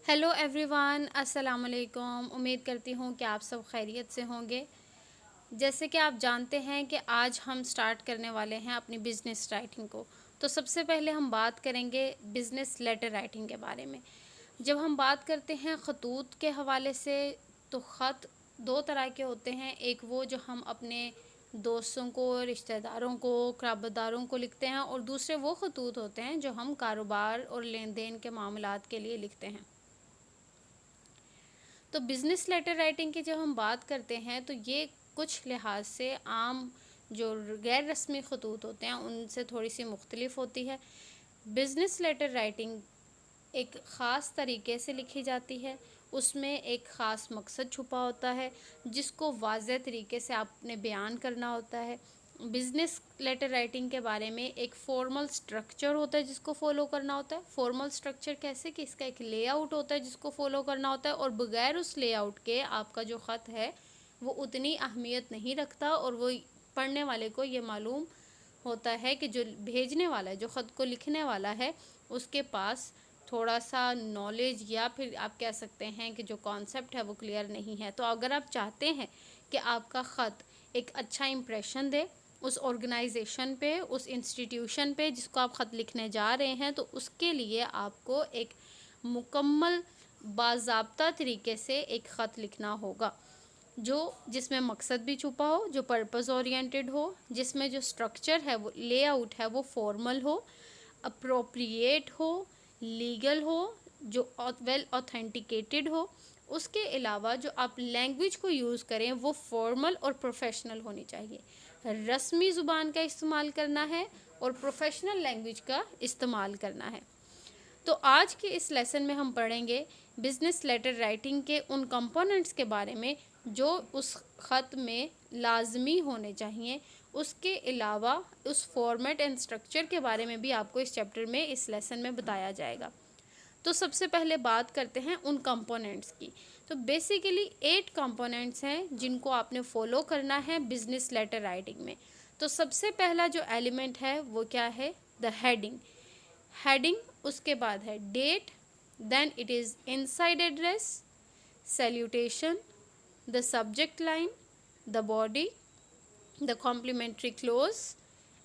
Hello everyone, अस्सलाम वालेकुम। उम्मीद करती हूँ कि आप सब खैरियत से होंगे। जैसे कि आप जानते हैं कि आज हम स्टार्ट करने वाले हैं अपनी बिज़नेस राइटिंग को। तो सबसे पहले हम बात करेंगे बिज़नेस लेटर राइटिंग के बारे में। जब हम बात करते हैं खतूत के हवाले से, तो ख़त दो तरह के होते हैं। एक वो जो हम अपने दोस्तों को, रिश्तेदारों को, क़राबादारों को लिखते हैं, और दूसरे वो खतूत होते हैं जो हम कारोबार और लेन देन के मामलात के लिए लिखते हैं। तो बिज़नेस लेटर राइटिंग की जब हम बात करते हैं, तो ये कुछ लिहाज से आम जो गैर रस्मी खतूत होते हैं उनसे थोड़ी सी मुख्तलिफ होती है। बिज़नेस लेटर राइटिंग एक ख़ास तरीके से लिखी जाती है। उसमें एक ख़ास मकसद छुपा होता है जिसको वाज़ेह तरीके से आपने बयान करना होता है। बिज़नेस लेटर राइटिंग के बारे में एक फ़ॉर्मल स्ट्रक्चर होता है जिसको फ़ॉलो करना होता है। फ़ॉर्मल स्ट्रक्चर कैसे कि इसका एक लेआउट होता है जिसको फ़ॉलो करना होता है, और बगैर उस लेआउट के आपका जो ख़त है वो उतनी अहमियत नहीं रखता, और वो पढ़ने वाले को ये मालूम होता है कि जो भेजने वाला है, जो ख़त को लिखने वाला है, उसके पास थोड़ा सा नॉलेज या फिर आप कह सकते हैं कि जो कॉन्सेप्ट है वो क्लियर नहीं है। तो अगर आप चाहते हैं कि आपका ख़त एक अच्छा इम्प्रेशन दे उस ऑर्गेनाइजेशन पे, उस इंस्टीट्यूशन पे जिसको आप ख़त लिखने जा रहे हैं, तो उसके लिए आपको एक मुकम्मल बाज़ाब्ता तरीके से एक ख़त लिखना होगा, जो जिसमें मकसद भी छुपा हो, जो पर्पस ओरिएंटेड हो, जिसमें जो स्ट्रक्चर है वो लेआउट है वो फॉर्मल हो, अप्रोप्रिएट हो, लीगल हो, जो वेल ऑथेंटिकेटेड हो। उसके अलावा जो आप लैंग्वेज को यूज़ करें वो फॉर्मल और प्रोफेशनल होनी चाहिए। रस्मी ज़ुबान का इस्तेमाल करना है और प्रोफेशनल लैंग्वेज का इस्तेमाल करना है। तो आज के इस लेसन में हम पढ़ेंगे बिज़नेस लेटर राइटिंग के उन कंपोनेंट्स के बारे में जो उस ख़त में लाजमी होने चाहिए। उसके अलावा उस फॉर्मेट एंड स्ट्रक्चर के बारे में भी आपको इस चैप्टर में, इस लेसन में बताया जाएगा। तो सबसे पहले बात करते हैं उन कंपोनेंट्स की। तो बेसिकली 8 कंपोनेंट्स हैं जिनको आपने फॉलो करना है बिज़नेस लेटर राइटिंग में। तो सबसे पहला जो एलिमेंट है वो क्या है? The heading. हेडिंग, उसके बाद है date, then it is inside address, salutation, the subject line, the body, the complimentary close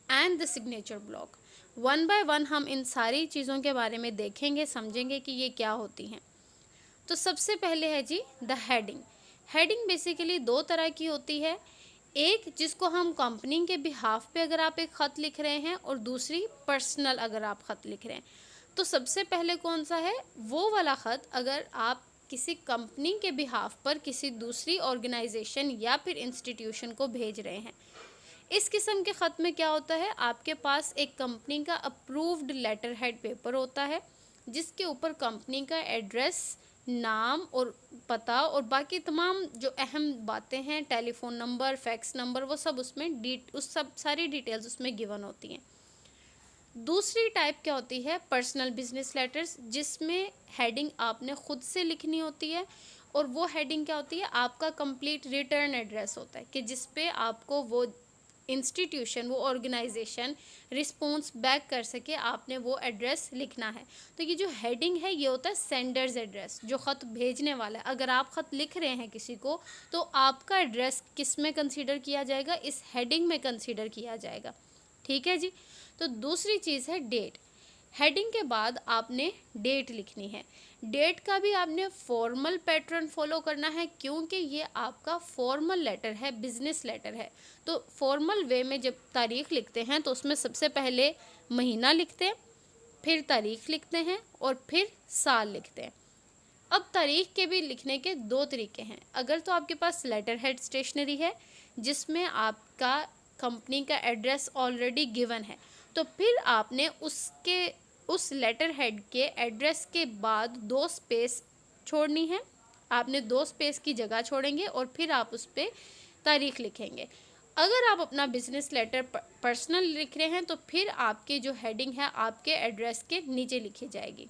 and the signature block. One by one हम इन सारी चीज़ों के बारे में देखेंगे, समझेंगे कि ये क्या होती हैं। तो सबसे पहले है जी द हेडिंग। हेडिंग बेसिकली दो तरह की होती है। एक जिसको हम कंपनी के बिहाफ पे अगर आप एक ख़त लिख रहे हैं, और दूसरी पर्सनल अगर आप ख़त लिख रहे हैं। तो सबसे पहले कौन सा है? वो वाला ख़त अगर आप किसी कंपनी के बिहाफ पर किसी दूसरी ऑर्गेनाइजेशन या फिर इंस्टीट्यूशन को भेज रहे हैं। इस किस्म के ख़त में क्या होता है, आपके पास एक कंपनी का अप्रूव्ड लेटर हेड पेपर होता है जिसके ऊपर कंपनी का एड्रेस, नाम और पता और बाकी तमाम जो अहम बातें हैं, टेलीफोन नंबर, फैक्स नंबर, वो सब उसमें उस सब सारी डिटेल्स उसमें गिवन होती हैं। दूसरी टाइप क्या होती है? पर्सनल बिजनेस लेटर्स, जिसमें हेडिंग आपने खुद से लिखनी होती है, और वो हेडिंग क्या होती है? आपका कंप्लीट रिटर्न एड्रेस होता है कि जिस पे आपको वो इंस्टीट्यूशन, वो ऑर्गेनाइजेशन रिस्पॉन्स बैक कर सके, आपने वो एड्रेस लिखना है। तो ये जो हेडिंग है ये होता है सेंडर्स एड्रेस, जो ख़त भेजने वाला है। अगर आप ख़त लिख रहे हैं किसी को, तो आपका एड्रेस किस में कंसीडर किया जाएगा? इस हेडिंग में कंसीडर किया जाएगा। ठीक है जी। तो दूसरी चीज़ है डेट। हेडिंग के बाद आपने डेट लिखनी है। डेट का भी आपने फॉर्मल पैटर्न फॉलो करना है, क्योंकि ये आपका फॉर्मल लेटर है, बिजनेस लेटर है। तो फॉर्मल वे में जब तारीख लिखते हैं तो उसमें सबसे पहले महीना लिखते हैं, फिर तारीख लिखते हैं, और फिर साल लिखते हैं। अब तारीख के भी लिखने के दो तरीके हैं। अगर तो आपके पास लेटर हेड स्टेशनरी है जिसमें आपका कंपनी का एड्रेस ऑलरेडी गिवन है, तो फिर आपने उस लेटर हेड के एड्रेस के बाद 2 स्पेस छोड़नी है। आपने 2 स्पेस की जगह छोड़ेंगे और फिर आप उस पर तारीख लिखेंगे। अगर आप अपना बिजनेस लेटर पर्सनल लिख रहे हैं तो फिर आपकी जो हेडिंग है आपके एड्रेस के नीचे लिखी जाएगी।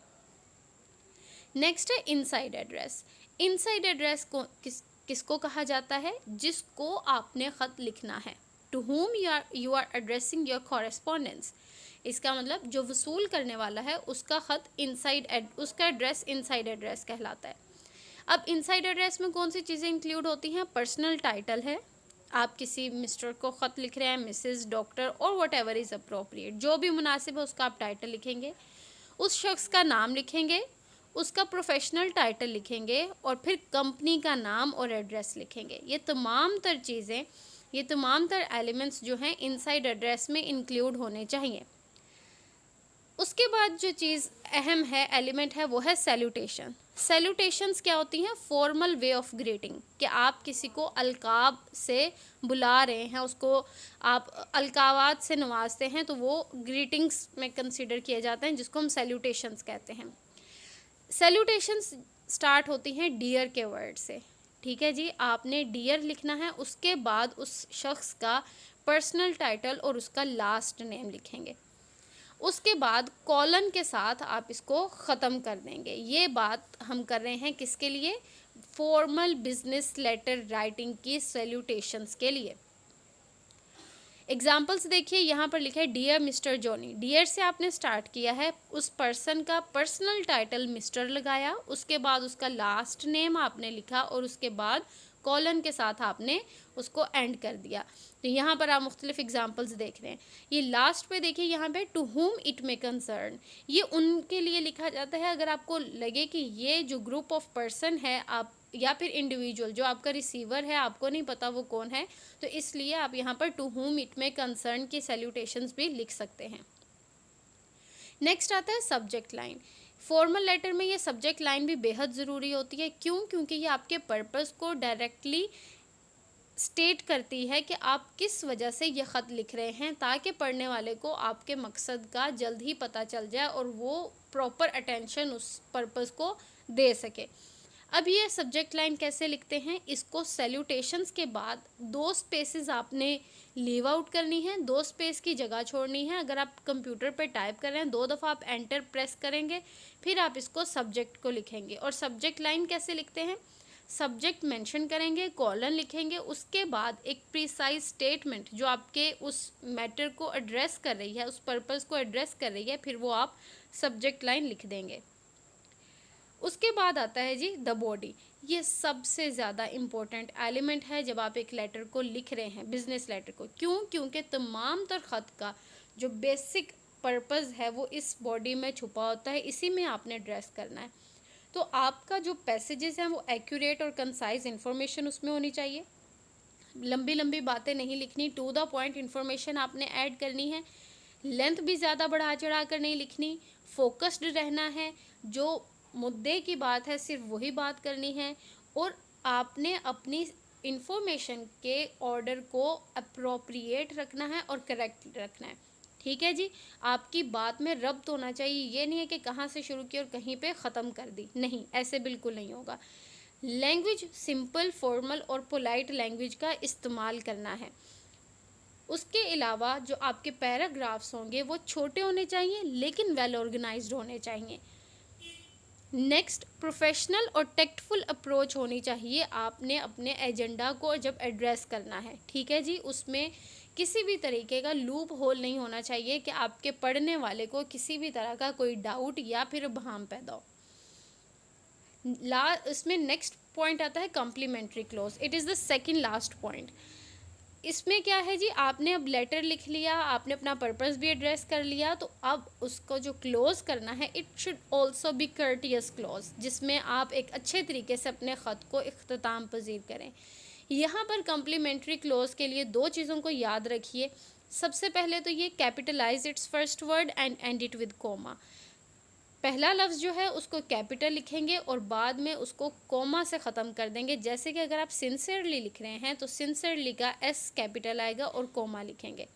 नेक्स्ट है इनसाइड एड्रेस। इनसाइड एड्रेस को किसको कहा जाता है? जिसको आपने ख़त लिखना है, to whom you are addressing your correspondence। इसका मतलब जो वसूल करने वाला है उसका ख़त उसका एड्रेस इनसाइड एड्रेस कहलाता है। अब इनसाइड एड्रेस में कौन सी चीज़ें इंक्लूड होती हैं? पर्सनल टाइटल है, आप किसी मिस्टर को ख़त लिख रहे हैं, मिसेस, डॉक्टर और वट एवर इज़ अप्रोप्रिएट, जो भी मुनासिब है उसका आप टाइटल लिखेंगे, उस शख्स का नाम लिखेंगे, उसका प्रोफेशनल टाइटल लिखेंगे और फिर कंपनी का नाम और एड्रेस लिखेंगे। ये तमाम तर चीज़ें, ये तमाम तर एलिमेंट्स जो हैं इनसाइड एड्रेस में इंक्लूड होने चाहिए। उसके बाद जो चीज़ अहम है, एलिमेंट है, वो है सैल्यूटेशन। सैल्यूटेशंस क्या होती हैं? फॉर्मल वे ऑफ ग्रीटिंग, कि आप किसी को अलकाब से बुला रहे हैं, उसको आप अलकावात से नवाजते हैं, तो वो ग्रीटिंग्स में कंसिडर किए जाते हैं, जिसको हम सैल्यूटेशंस कहते हैं। सैल्यूटेशंस स्टार्ट होती हैं डियर के वर्ड से। ठीक है जी, आपने डियर लिखना है, उसके बाद उस शख्स का पर्सनल टाइटल और उसका लास्ट नेम लिखेंगे, उसके बाद कॉलन के साथ आप इसको ख़त्म कर देंगे। ये बात हम कर रहे हैं किसके लिए? फॉर्मल बिजनेस लेटर राइटिंग की सैल्यूटेशंस के लिए। एग्जाम्पल्स देखिए, यहाँ पर लिखा है डियर मिस्टर जॉनी। डियर से आपने स्टार्ट किया है, उस पर्सन का पर्सनल टाइटल मिस्टर लगाया, उसके बाद उसका लास्ट नेम आपने लिखा और उसके बाद कॉलन के साथ आपने उसको एंड कर दिया। तो यहाँ पर आप मुख्तलिफ एग्जांपल्स देख रहे हैं। ये लास्ट पे देखिए, यहाँ पे to whom it may concern, ये उनके लिए लिखा जाता है अगर आपको लगे कि ये जो ग्रुप ऑफ पर्सन है, आप या फिर इंडिविजुअल जो आपका रिसीवर है, आपको नहीं पता वो कौन है, तो इसलिए आप यहाँ पर to whom it may concern की सैल्यूटेशंस भी लिख सकते हैं। नेक्स्ट आता है सब्जेक्ट लाइन। फॉर्मल लेटर में ये सब्जेक्ट लाइन भी बेहद ज़रूरी होती है। क्यों? क्योंकि ये आपके पर्पस को डायरेक्टली स्टेट करती है कि आप किस वजह से ये ख़त लिख रहे हैं, ताकि पढ़ने वाले को आपके मकसद का जल्द ही पता चल जाए और वो प्रॉपर अटेंशन उस पर्पस को दे सके। अब ये सब्जेक्ट लाइन कैसे लिखते हैं? इसको सैल्यूटेशंस के बाद 2 स्पेसेस आपने लीव आउट करनी है, 2 स्पेस की जगह छोड़नी है। अगर आप कंप्यूटर पे टाइप कर रहे हैं, 2 दफ़ा आप एंटर प्रेस करेंगे, फिर आप इसको सब्जेक्ट को लिखेंगे। और सब्जेक्ट लाइन कैसे लिखते हैं? सब्जेक्ट मेंशन करेंगे, कॉलन लिखेंगे, उसके बाद एक प्रिसाइज स्टेटमेंट जो आपके उस मैटर को एड्रेस कर रही है, उस पर्पस को एड्रेस कर रही है, फिर वो आप सब्जेक्ट लाइन लिख देंगे। उसके बाद आता है जी द बॉडी। ये सबसे ज़्यादा इम्पोर्टेंट एलिमेंट है जब आप एक लेटर को लिख रहे हैं, बिजनेस लेटर को। क्यों? क्योंकि तमाम तर ख़त का जो बेसिक पर्पस है वो इस बॉडी में छुपा होता है, इसी में आपने एड्रेस करना है। तो आपका जो पैसेजेस हैं वो एक्यूरेट और कंसाइज इन्फॉर्मेशन उसमें होनी चाहिए। लंबी लंबी बातें नहीं लिखनी, टू द पॉइंट इन्फॉर्मेशन आपने ऐड करनी है। लेंथ भी ज़्यादा बढ़ा चढ़ा कर नहीं लिखनी, फोकस्ड रहना है, जो मुद्दे की बात है सिर्फ वही बात करनी है, और आपने अपनी इंफॉर्मेशन के ऑर्डर को अप्रोप्रिएट रखना है और करेक्ट रखना है। ठीक है जी, आपकी बात में रब्त होना चाहिए। ये नहीं है कि कहाँ से शुरू की और कहीं पे ख़त्म कर दी, नहीं, ऐसे बिल्कुल नहीं होगा। लैंग्वेज सिंपल, फॉर्मल और पोलाइट लैंग्वेज का इस्तेमाल करना है। उसके अलावा जो आपके पैराग्राफ्स होंगे वो छोटे होने चाहिए लेकिन वेल ऑर्गेनाइज्ड होने चाहिए। नेक्स्ट, प्रोफेशनल और टेक्टफुल अप्रोच होनी चाहिए आपने अपने एजेंडा को जब एड्रेस करना है। ठीक है जी, उसमें किसी भी तरीके का लूप होल नहीं होना चाहिए कि आपके पढ़ने वाले को किसी भी तरह का कोई डाउट या फिर भ्रम पैदा हो। इसमें नेक्स्ट पॉइंट आता है complimentary close. It is the second last point. इसमें क्या है जी, आपने अब लेटर लिख लिया, आपने अपना पर्पस भी एड्रेस कर लिया, तो अब उसको जो क्लोज करना है, it should also be courteous close, जिसमें आप एक अच्छे तरीके से अपने ख़त को इख्तिताम पजीर करें। यहाँ पर कॉम्प्लीमेंट्री क्लोज के लिए 2 चीज़ों को याद रखिए। सबसे पहले तो ये capitalise its first word and end it with comma. पहला लफ्ज़ जो है उसको कैपिटल लिखेंगे और बाद में उसको कोमा से ख़त्म कर देंगे। जैसे कि अगर आप सिंसियरली लिख रहे हैं तो सिंसियरली का एस कैपिटल आएगा और कोमा लिखेंगे।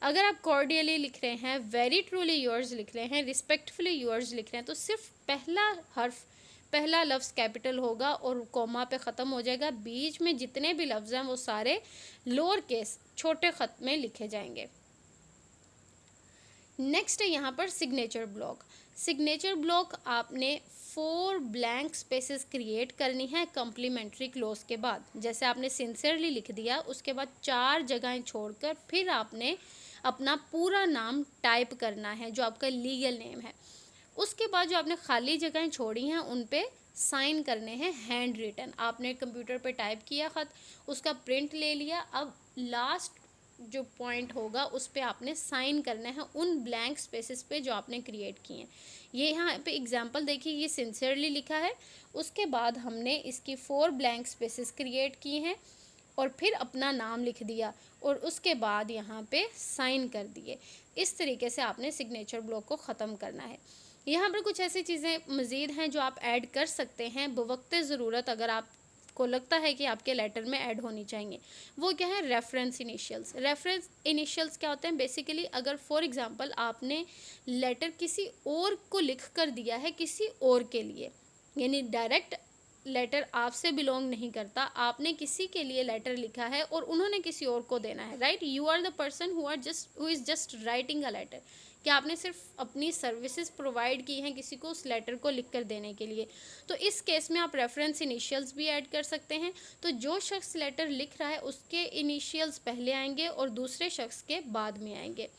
अगर आप कॉर्डियली लिख रहे हैं, वेरी ट्रूली योर्स लिख रहे हैं, रिस्पेक्टफुली योर्स लिख रहे हैं, तो सिर्फ पहला लफ्ज़ कैपिटल होगा और कोमा पे ख़त्म हो जाएगा। बीच में जितने भी लफ्ज़ हैं वो सारे लोअर केस छोटे ख़त में लिखे जाएंगे। नेक्स्ट है यहाँ पर सिग्नेचर ब्लॉक। सिग्नेचर ब्लॉक आपने 4 ब्लैंक स्पेसेस क्रिएट करनी है कॉम्प्लीमेंट्री क्लोज के बाद। जैसे आपने सिंसियरली लिख दिया, उसके बाद 4 जगहें छोड़कर फिर आपने अपना पूरा नाम टाइप करना है जो आपका लीगल नेम है। उसके बाद जो आपने खाली जगहें छोड़ी हैं उन पे साइन करने हैं हैंड रिटन। आपने कंप्यूटर पे टाइप किया ख़त, उसका प्रिंट ले लिया, अब लास्ट जो पॉइंट होगा उस पे आपने साइन करना है उन ब्लैंक स्पेसेस पे जो आपने क्रिएट किए हैं। ये यहाँ पे एग्जांपल देखिए, ये सिंसियरली लिखा है। उसके बाद हमने इसकी 4 ब्लैंक स्पेसेस क्रिएट किए हैं और फिर अपना नाम लिख दिया और उसके बाद यहाँ पे साइन कर दिए। इस तरीके से आपने सिग्नेचर ब्लॉक को ख़त्म करना है। यहाँ पर कुछ ऐसी चीज़ें मज़ीद हैं जो आप ऐड कर सकते हैं बवक्ते ज़रूरत, अगर आपको लगता है कि आपके लेटर में ऐड होनी चाहिए। वो क्या है? Reference initials. रेफरेंस इनिशियल्स क्या होते हैं? बेसिकली अगर फॉर एग्ज़ाम्पल आपने लेटर किसी और को लिख कर दिया है किसी और के लिए, यानी डायरेक्ट लेटर आपसे बिलोंग नहीं करता, आपने किसी के लिए लेटर लिखा है और उन्होंने किसी और को देना है, right? You are the person who is just writing a letter. क्या आपने सिर्फ अपनी सर्विसेज प्रोवाइड की हैं किसी को उस लेटर को लिख कर देने के लिए। तो इस केस में आप रेफरेंस इनिशियल्स भी ऐड कर सकते हैं। तो जो शख्स लेटर लिख रहा है उसके इनिशियल्स पहले आएंगे और दूसरे शख्स के बाद में आएंगे।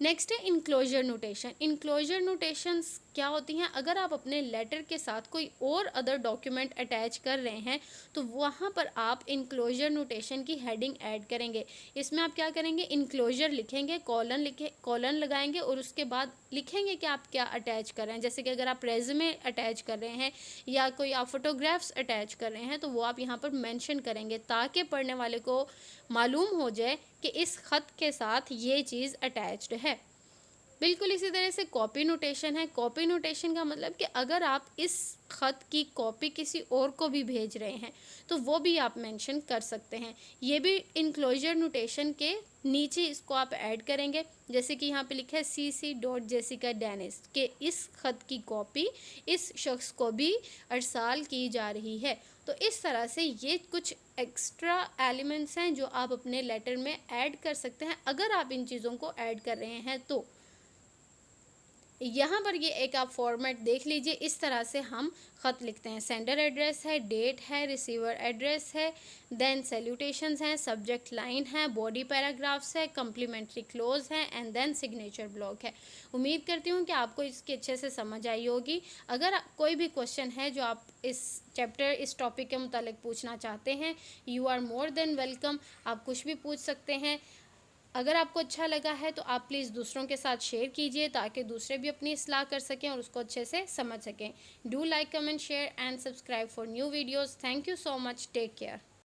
नेक्स्ट है इनक्लोजर नोटेशन। इनक्लोजर नोटेशंस क्या होती हैं? अगर आप अपने लेटर के साथ कोई और अदर डॉक्यूमेंट अटैच कर रहे हैं तो वहाँ पर आप इनक्लोजर नोटेशन की हेडिंग ऐड करेंगे। इसमें आप क्या करेंगे? इनक्लोजर लिखेंगे, कॉलन लगाएंगे और उसके बाद लिखेंगे कि आप क्या अटैच कर रहे हैं। जैसे कि अगर आप रेज़्यूमे अटैच कर रहे हैं या कोई आप फोटोग्राफ्स अटैच कर रहे हैं तो वो आप यहाँ पर मेंशन करेंगे ताकि पढ़ने वाले को मालूम हो जाए कि इस ख़त के साथ ये चीज़ अटैच्ड है। बिल्कुल इसी तरह से कॉपी नोटेशन है। कॉपी नोटेशन का मतलब कि अगर आप इस ख़त की कॉपी किसी और को भी भेज रहे हैं तो वो भी आप मेंशन कर सकते हैं। ये भी इनक्लोजर नोटेशन के नीचे इसको आप ऐड करेंगे। जैसे कि यहाँ पे लिखा है cc.jessica डेनिस के इस ख़त की कॉपी इस शख्स को भी अरसाल की जा रही है। तो इस तरह से ये कुछ एक्स्ट्रा एलिमेंट्स हैं जो आप अपने लेटर में ऐड कर सकते हैं अगर आप इन चीज़ों को ऐड कर रहे हैं तो। यहाँ पर ये एक आप फॉर्मेट देख लीजिए, इस तरह से हम ख़त लिखते हैं। सेंडर एड्रेस है, डेट है, रिसीवर एड्रेस है, देन सैल्यूटेशंस हैं, सब्जेक्ट लाइन है, बॉडी पैराग्राफ्स है, कम्प्लीमेंट्री क्लोज है एंड देन सिग्नेचर ब्लॉक है। उम्मीद करती हूँ कि आपको इसकी अच्छे से समझ आई होगी। अगर कोई भी क्वेश्चन है जो आप इस टॉपिक के मुतालिक पूछना चाहते हैं, you are more than welcome, आप कुछ भी पूछ सकते हैं। अगर आपको अच्छा लगा है तो आप प्लीज़ दूसरों के साथ शेयर कीजिए ताकि दूसरे भी अपनी इस्लाह कर सकें और उसको अच्छे से समझ सकें। Do like, comment, share and subscribe for new videos. Thank you so much. Take care.